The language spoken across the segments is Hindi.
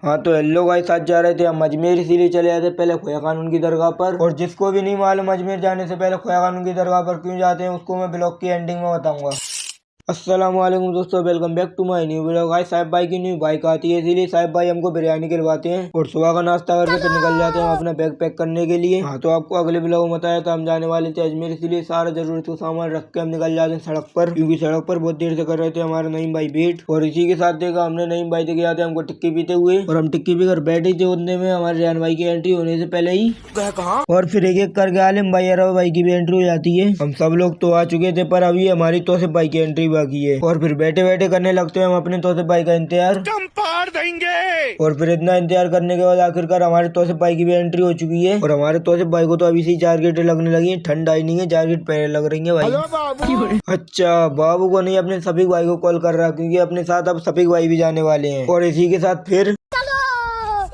हाँ तो हेलो गाइस, आज जा रहे थे हम अजमेर, इसीलिए चले आए थे पहले खोया खानून की दरगाह पर। और जिसको भी नहीं मालूम अजमेर जाने से पहले खोया खानून की दरगाह पर क्यों जाते हैं, उसको मैं ब्लॉग की एंडिंग में बताऊंगा। अस्सलामुअलैकुम दोस्तों, welcome back to my new blog. आज साहिब भाई की न्यू बाइक आती है, इसीलिए साहिब भाई हमको बिरयानी खिलवाते हैं और सुबह का नाश्ता करके फिर निकल जाते हैं हम अपना बैग पैक करने के लिए। हाँ तो आपको अगले ब्लॉग में बताया था हम जाने वाले थे अजमेर, इसीलिए सारा जरूरत का सामान रख के हम निकल जाते हैं सड़क पर, क्योंकि सड़क पर बहुत देर से कर रहे थे हमारे नईम भाई वेट। और इसी के साथ देखा हमने नईम भाई दिखे आते हमको टिक्की पीते हुए, और हम टिक्की पीकर बैठे थे। उतने में हमारे रेहान भाई की एंट्री होने से पहले ही कहा और फिर एक एक करके आलिम भाई अरब भाई की भी एंट्री हो जाती है। हम सब लोग तो आ चुके थे, पर अभी हमारी तौसिफ भाई की एंट्री बाकी है। और फिर बैठे बैठे करने लगते हैं हम अपने तौसिफ भाई का इंतजार, पार देंगे। और फिर इतना इंतजार करने के बाद आखिरकार हमारे तौसिफ भाई की भी एंट्री हो चुकी है। और हमारे तौसिफ भाई को तो अभी से 4 गेटें लगने लगी है, ठंड आई नहीं है, 4 गेट पहले लग रही है भाई। अच्छा, बाबू को नहीं, अपने सफीक भाई को कॉल कर रहा, क्योंकि अपने साथ अब सफीक भाई भी जाने वाले हैं। और इसी के साथ फिर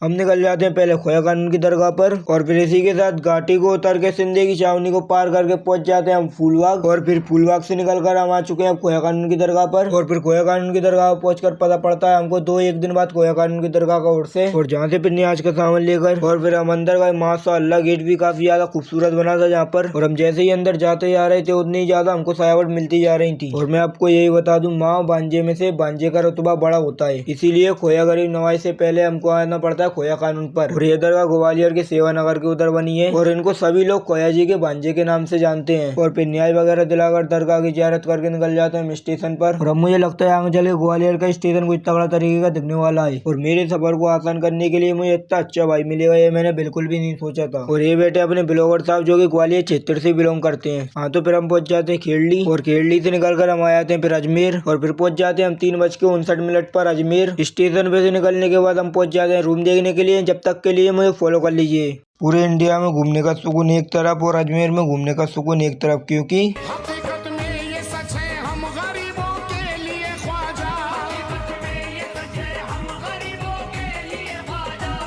हम निकल जाते हैं पहले खोया खानून की दरगाह पर, और फिर इसी के साथ घाटी को उतर के सिंधे की छावनी को पार करके पहुंच जाते हैं हम फूलबाग। और फिर फूलबाग से निकलकर हम आ चुके हैं खोया खानून की दरगाह पर। और फिर खोया खानून की दरगाह पहुंचकर पता पड़ता है हमको एक दिन बाद खोया खानून की दरगाह का ओर से, और जहाँ से फिर न्याज का सामान लेकर और फिर हम अंदर गए। माशाअल्लाह गेट भी काफी ज्यादा खूबसूरत बना था जहाँ पर। और हम जैसे ही अंदर जाते जा रहे थे उतनी ही ज्यादा हमको सजावट मिलती जा रही थी। और मैं आपको यही बता दूं, माँ बांझे में से बांझे का रुतबा बड़ा होता है, इसीलिए खोया गरीब नवाज से पहले हमको आना पड़ता है खोया खानून पर। और ये दरगाह ग्वालियर के सेवा नगर के उधर बनी है, और इनको सभी लोग खोया जी के भांजे के नाम से जानते हैं। और फिर न्याय वगैरह दिलाकर दरगाह की जियारत करके निकल जाते हैं हम स्टेशन पर। और अब मुझे लगता है आगे चले ग्वालियर का स्टेशन कुछ तगड़ा तरीके का दिखने वाला है, और मेरे सफर को आसान करने के लिए मुझे इतना अच्छा भाई मिलेगा ये मैंने बिल्कुल भी नहीं सोचा था। और ये बेटे अपने ब्लॉगर साहब जो की ग्वालियर क्षेत्र से बिलोंग करते हैं। हाँ तो फिर हम पहुंच जाते हैं खेड़ली, और खेड़ली से निकल कर हम आ जाते हैं फिर अजमेर। और फिर पहुंच जाते हैं हम 3:59 पर अजमेर स्टेशन पे से निकलने के बाद हम पहुंच जाते हैं रूम देखने के लिए। जब तक के लिए मुझे फॉलो कर लीजिए। पूरे इंडिया में घूमने का सुकून एक तरफ और अजमेर में घूमने का सुकून एक तरफ, क्योंकि हकीकत में ये सच है हम गरीबों के लिए ख्वाजा,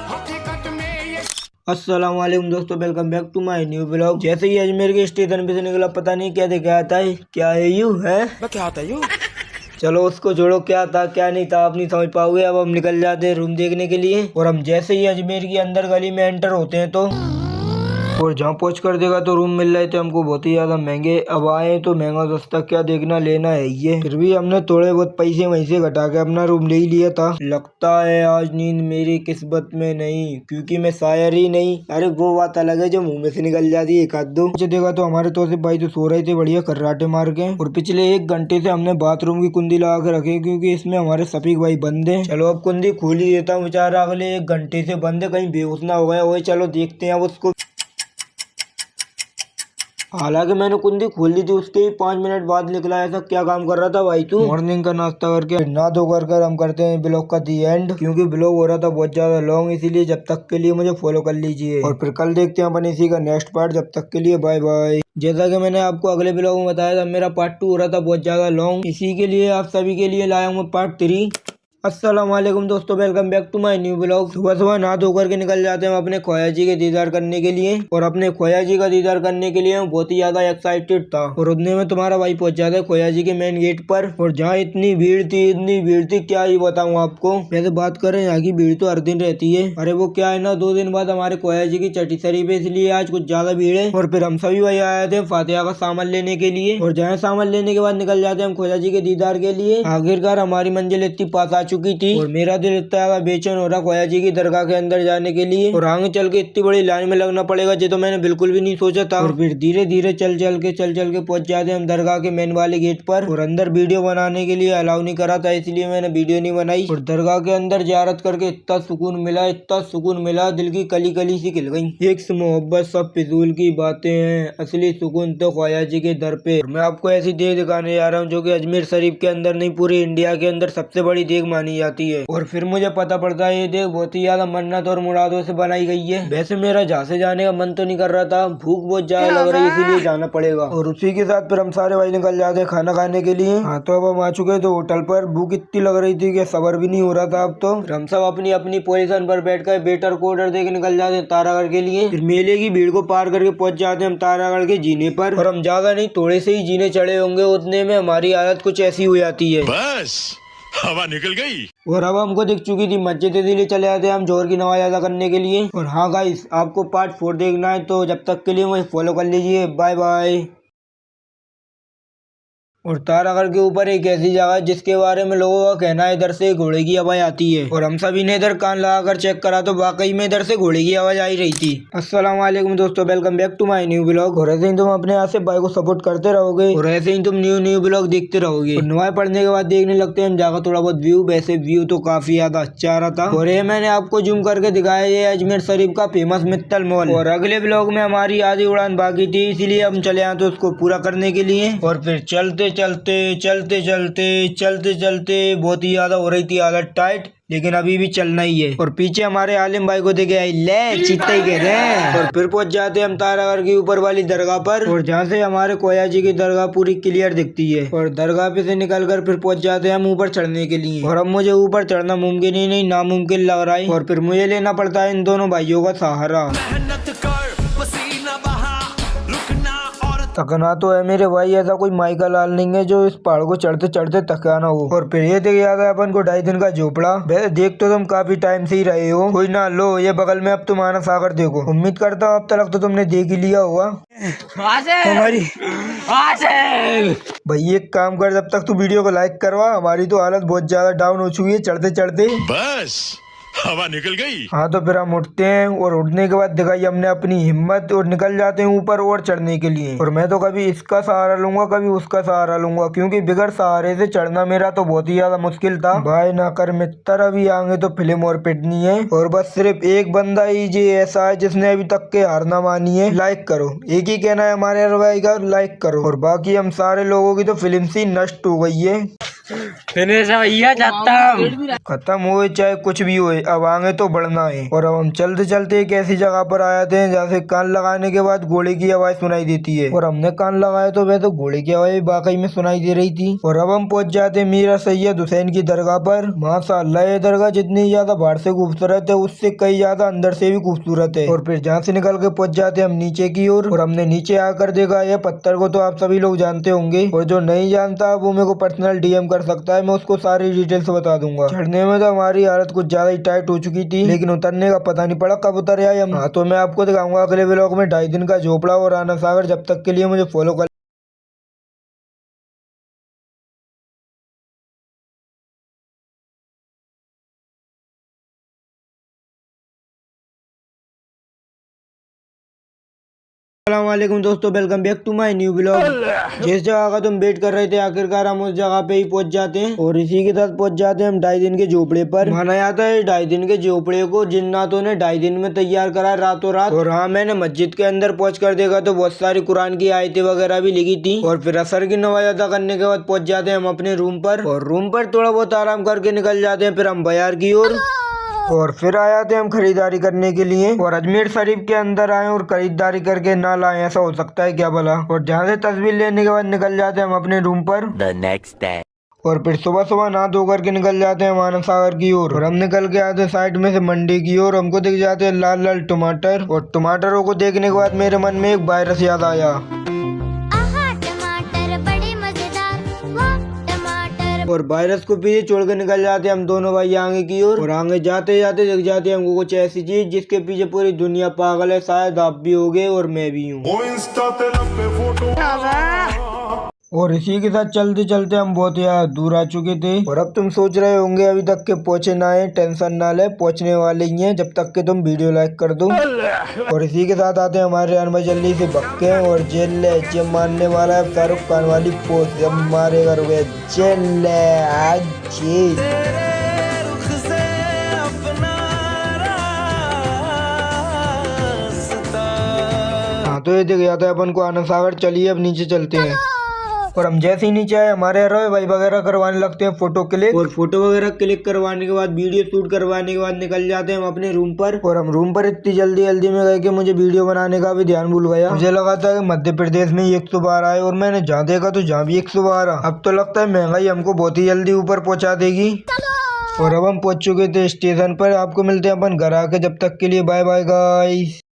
हकीकत में ये। अस्सलाम वालेकुम दोस्तों, welcome back to my new blog. जैसे ही अजमेर के स्टेशन पे से निकला, पता नहीं क्या देखा आता है, क्या है यू है, क्या आता है यू। चलो उसको जोड़ो, क्या था क्या नहीं था आप नहीं समझ पाओगे। अब हम निकल जाते हैं रूम देखने के लिए। और हम जैसे ही अजमेर की अंदर गली में एंटर होते हैं तो और जहाँ पहुँच कर देखा तो रूम मिल रहे थे हमको बहुत ही ज्यादा महंगे। अब आए तो महंगा सस्ता क्या देखना, लेना है ये। फिर भी हमने थोड़े बहुत पैसे वहीं से घटा के अपना रूम ले ही लिया था। लगता है आज नींद मेरी किस्मत में नहीं, क्योंकि मैं शायर ही नहीं। अरे वो बात अलग है जो मुंह में से निकल जाती है एक आध दो। मुझे देखा तो हमारे तौसिफ भाई तो सो रहे थे बढ़िया कर्राटे मार के, और पिछले 1 घंटे से हमने बाथरूम की कुंडी लगा के रखी, क्योंकि इसमें हमारे सफीक भाई बंद है। चलो अब कुंडी खोल ही देता हूँ, बेचारा अगले 1 घंटे से बंद है, कहीं बेहोश ना हो गया वो। चलो देखते हैं अब उसको। हालांकि मैंने कुंडी खोल दी थी, उसके ही 5 मिनट बाद निकला। ऐसा क्या काम कर रहा था भाई तू। मॉर्निंग का नाश्ता करके नहा धो कर हम करते हैं ब्लॉग का दी एंड, क्योंकि ब्लॉग हो रहा था बहुत ज्यादा लॉन्ग, इसीलिए जब तक के लिए मुझे फॉलो कर लीजिए। और फिर कल देखते हैं अपन इसी का नेक्स्ट पार्ट। जब तक के लिए बाय बाय। जैसा कि मैंने आपको अगले ब्लॉग में बताया था, मेरा पार्ट 2 हो रहा था बहुत ज्यादा लॉन्ग, इसी के लिए आप सभी के लिए लाया हूँ पार्ट 3। अस्सलाम वालेकुम दोस्तों, welcome back to my new blog. सुबह सुबह नहा धोकर के निकल जाते हैं हम अपने खोया जी के दीदार करने के लिए। और अपने खोया जी का दीदार करने के लिए मैं बहुत ही ज्यादा एक्साइटेड था। और उतने में तुम्हारा भाई पहुंच जाता है खोया जी के मेन गेट पर, और जहाँ इतनी भीड़ थी क्या ही बताऊँ आपको। वैसे बात करें यहाँ की भीड़ तो हर दिन रहती है। अरे वो क्या है ना, 2 दिन बाद हमारे खोया जी की छठी शरीफ है, इसलिए आज कुछ ज्यादा भीड़ है। और फिर हम सभी भाई आए थे फातिहा का सामान लेने के लिए, और जहाँ सामान लेने के बाद निकल जाते हैं हम खोया जी के दीदार के लिए। आखिरकार हमारी मंजिल इतनी पास आ चुकी थी, और मेरा दिल इतना ज्यादा बेचैन हो रहा खोया जी की दरगाह के अंदर जाने के लिए। और आगे चल के इतनी बड़ी लाइन में लगना पड़ेगा ये तो मैंने बिल्कुल भी नहीं सोचा था। और फिर धीरे धीरे चल चल के पहुंच जाते हैं हम दरगाह के मेन वाले गेट पर। और अंदर वीडियो बनाने के लिए अलाउ नहीं करा था, इसलिए मैंने वीडियो नहीं बनाई। और दरगाह के अंदर जियारत करके इतना सुकून मिला, दिल की कली कली सी खिल गई। एक मोहब्बत सब फिजूल की बातें हैं, असली सुकून तो खोया जी के दर पे। मैं आपको ऐसी देग दिखाने जा रहा हूँ जो कि अजमेर शरीफ के अंदर नहीं, पूरे इंडिया के अंदर सबसे बड़ी देग मानी जाती है। और फिर मुझे पता पड़ता है ये देख बहुत ही ज्यादा मन्नत और मुरादों से बनाई गई है। वैसे मेरा जहाँ से जाने का मन तो नहीं कर रहा था, भूख बहुत ज्यादा लग रही है, इसीलिए जाना पड़ेगा। और उसी के साथ फिर हम सारे भाई निकल जाते हैं खाना खाने के लिए। हाँ तो अब हम आ चुके तो होटल पर। भूख इतनी लग रही थी कि सबर भी नहीं हो रहा था। अब तो हम सब अपनी अपनी पोजीशन पर बैठ कर वेटर को ऑर्डर दे के निकल जाते हैं तारागढ़ के लिए। फिर मेले की भीड़ को पार करके पहुंच जाते हैं हम तारागढ़ के जीने पर। और हम ज्यादा नहीं, थोड़े से ही जीने चढ़े होंगे, उतने में हमारी हालत कुछ ऐसी हो जाती है। बस हवा निकल गई। और अब हमको दिख चुकी थी मस्जिद, इसीलिए चले आते हैं हम जोहर की नमाज अदा करने के लिए। और हाँ गाइस, आपको पार्ट 4 देखना है तो जब तक के लिए मुझे फॉलो कर लीजिए। Bye bye. और तारागढ़ के ऊपर एक ऐसी जगह है जिसके बारे में लोगों का कहना है इधर से घोड़े की आवाज आती है। और हम सभी ने इधर कान लगाकर चेक करा तो वाकई में इधर से घोड़े की आवाज आ ही रही थी। अस्सलाम वालेकुम दोस्तों, welcome back to my new blog. और ऐसे ही तुम अपने यहाँ से भाई को सपोर्ट करते रहोगे और ऐसे ही तुम न्यू ब्लॉग देखते रहोगे। और नमाज पढ़ने के बाद देखने लगते हैं हम जाकर थोड़ा बहुत व्यू। वैसे व्यू तो काफी ज्यादा अच्छा आ रहा था। और ये मैंने आपको जूम करके दिखाया, ये अजमेर शरीफ का फेमस मित्तल मॉल। और अगले ब्लॉग में हमारी आधी उड़ान बाकी थी, इसीलिए हम चले आए तो उसको पूरा करने के लिए। और फिर चलते चलते बहुत ही ज्यादा हो रही थी हालत टाइट, लेकिन अभी भी चलना ही है। और पीछे हमारे आलिम भाई को देखे आई ले चीता ही कह रहे हैं। और फिर पहुंच जाते हैं हम तारागढ़ की ऊपर वाली दरगाह पर, और जहाँ से हमारे कोया जी की दरगाह पूरी क्लियर दिखती है। और दरगाह पे से निकल कर फिर पहुंच जाते हैं हम ऊपर चढ़ने के लिए। और अब मुझे ऊपर चढ़ना मुमकिन ही नहीं, नामुमकिन लग रहा है। और फिर मुझे लेना पड़ता है इन दोनों भाइयों का सहारा। थकना तो है मेरे भाई, ऐसा कोई माइका लाल नहीं है जो इस पहाड़ को चढ़ते चढ़ते थकाना हो। और फिर ये देख याद है अपन को 2.5 दिन का झोपड़ा। वैसे देख तो तुम काफी टाइम से ही रहे हो, कोई ना लो ये बगल में अब तुम्हारा सागर देखो। उम्मीद करता हूँ अब तक तो तुमने देख ही लिया होगा हमारी। भाई एक काम कर, जब तक तू वीडियो को लाइक करवा, हमारी तो हालत बहुत ज्यादा डाउन हो चुकी है चढ़ते चढ़ते। बस हवा निकल गई। हाँ तो फिर हम उठते हैं और उठने के बाद दिखाई हमने अपनी हिम्मत और निकल जाते हैं ऊपर और चढ़ने के लिए। और मैं तो कभी इसका सहारा लूंगा कभी उसका सहारा लूंगा, क्योंकि बिगड़ सहारे से चढ़ना मेरा तो बहुत ही ज्यादा मुश्किल था। भाई ना कर मित्र, अभी आगे तो फिल्म और पिटनी है। और बस सिर्फ एक बंदा ही जी ऐसा है जिसने अभी तक के हार ना मानी है। लाइक करो, एक ही कहना है हमारे भाई का, लाइक करो। और बाकी हम सारे लोगों की तो फिल्म सी नष्ट हो गई है। भैया खत्म हुए चाहे कुछ भी हुए, अब आगे तो बढ़ना है। और अब हम चलते चलते एक ऐसी जगह पर आ जाते हैं जहाँ से कान लगाने के बाद घोड़े की आवाज सुनाई देती है। और हमने कान लगाया तो वह तो घोड़े की आवाज वाकई में सुनाई दे रही थी। और अब हम पहुंच जाते हैं मीरा सैयद हुसैन की दरगाह पर। माशाअल्लाह ये दरगाह जितनी ज्यादा बाहर से खूबसूरत है उससे कई ज्यादा अंदर से भी खूबसूरत है। और फिर जहाँ से निकल के पहुंच जाते हैं हम नीचे की ओर। और हमने नीचे आकर देखा यह पत्थर को तो आप सभी लोग जानते होंगे, और जो नहीं जानता वो मेरे को पर्सनल डीएम कर सकता है, मैं उसको सारी डिटेल्स बता दूंगा। चढ़ने में तो हमारी हालत कुछ ज्यादा ही टाइट हो चुकी थी, लेकिन उतरने का पता नहीं पड़ा कब उतर आए हम। हाँ तो मैं आपको दिखाऊंगा अगले व्लॉग में 2.5 दिन का झोपड़ा और आना सागर। जब तक के लिए मुझे फॉलो कर। अस्सलामुअलैकुम दोस्तों, welcome back to my new blog. जिस जगह का तुम वेट कर रहे थे आखिरकार हम उस जगह पे ही पहुंच जाते हैं। और इसी के साथ पहुंच जाते हैं हम 2.5 दिन के झोपड़े पर। माना जाता है 2.5 दिन के झोपड़े को जिन्नातों ने 2.5 दिन में तैयार करा रातों रात। और हाँ, मैंने मस्जिद के अंदर पहुंच कर देखा तो बहुत सारी कुरान की आयतें वगैरह भी लिखी थी। और फिर असर की नमाज अदा करने के बाद पहुंच जाते हैं हम अपने रूम पर। और रूम पर थोड़ा बहुत आराम करके निकल जाते हैं फिर हम बाजार की ओर। और फिर आए थे हम खरीदारी करने के लिए। और अजमेर शरीफ के अंदर आए और खरीदारी करके ना लाए, ऐसा हो सकता है क्या भला। और जहाँ से तस्वीर लेने के बाद निकल जाते हैं हम अपने रूम पर। The next day. और फिर सुबह सुबह नहा धो करके निकल जाते हैं मानव सागर की ओर। और हम निकल के आते हैं साइड में से मंडी की ओर। हमको दिख जाते हैं लाल लाल टमाटर। और टमाटरों को देखने के बाद मेरे मन में एक वायरस याद आया। और वायरस को पीछे छोड़ के निकल जाते हैं हम दोनों भाई आगे की ओर। और आगे जाते जाते दिख जाते हैं हमको कुछ ऐसी चीज जिसके पीछे पूरी दुनिया पागल है। शायद आप भी होगे और मैं भी हूँ। और इसी के साथ चलते चलते हम बहुत यार दूर आ चुके थे। और अब तुम सोच रहे होंगे अभी तक के पहुंचे ना है, टेंशन ना ले, पहुंचने वाले ही हैं जब तक के तुम वीडियो लाइक कर दो। और इसी के साथ आते हैं हमारे अनवर जल्दी से भक्के और जेल मारने वाला है शाहरुख खान वाली पोस्ट। जब मारेगा रुके जेल आज। हाँ तो ये दिख जाता है अपन को आनंद सागर। चलिए अब नीचे चलते हैं। और हम जैसे ही नीचे आए हमारे रोए भाई वगैरह करवाने लगते हैं फोटो क्लिक। और फोटो वगैरह क्लिक करवाने के बाद वीडियो शूट करवाने के बाद निकल जाते हैं हम अपने रूम पर। और हम रूम पर इतनी जल्दी जल्दी में गए कि मुझे वीडियो बनाने का भी ध्यान भूल गया। मुझे लगा था कि मध्य प्रदेश में 112 है और मैंने जहाँ देखा तो जहाँ भी 112। अब तो लगता है महंगाई हमको बहुत ही जल्दी ऊपर पहुँचा देगी। और अब हम पहुँच चुके थे स्टेशन पर। आपको मिलते हैं अपन घर आके, जब तक के लिए बाय बाय गाइस।